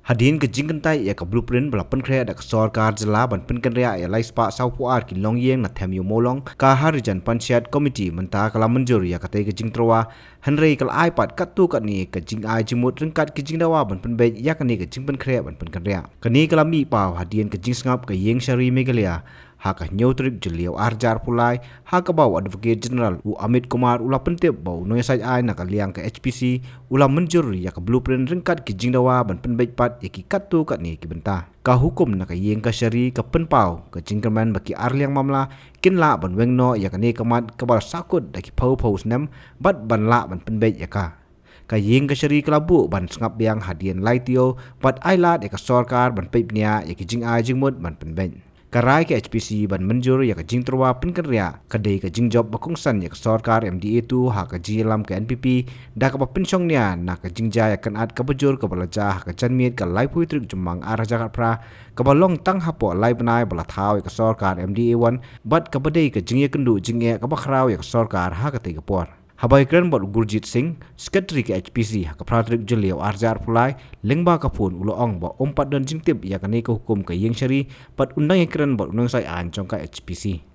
Hadin ke jingkentai ya ke blueprint belapan krea dak sorkar jela ban penken rea ya lai spa sau puar ki long yeng na them yu molong ka harijan panchayat committee menta kala menjur ya kate ke jing trowa henrei kal iPad katu kat ni ke jing ai jimut rengkat ke jing dawa ban penbe ya kani ke jing pen krea ban penken rea kani kala mi pau hadin ke jing sngap ke yeng shari megalia haka nyotrik jeliau arjar pulai haka bau advocate general u Amit Kumar ula pentip bau noy sai ai nak liang ke HPC ula menjur ya ke blueprint rengkat ki jingdawa ban penbeit pat ya ki katu kat ni ki benta ka hukum nak yeng ka syari ka penpau ka jingkerman baki arliang mamla kinla ban wengno ya kani kamat kabal sakut daki pau nem bat ban la ban penbeit ya ka yeng ka syari kelabu ban sngap biang hadian laitio pat ailat ya ka sorkar ban peipnia ya ki jing ai jingmut ban penbeit Karai ke HPC ban menjur ya ke jing terwa penkerja kedai ke jing job bakungsan ya ke sorkar MDA tu ha ke jilam ke NPP dah ke pensiong nia nak ke jing jaya kan ad ke bejur ke belajah ke janmiet ke lai pui trik jemang arah jagat pra ke balong tang hapo lai benai bala thau ya ke sorkar MDA 1 bat ke bedai ke jing ya kendu jing ya ke bakrau ya ke sorkar ha ke tiga por Habai keren bot Gurjit Singh, sekretari ke HPC ke Pratrik Jeliau Arjar Pulai, lengba kapun uloong bot ompat dan jingtip ya kani ke hukum ke yeng syari pat undang yang keren bot undang sai an congka HPC.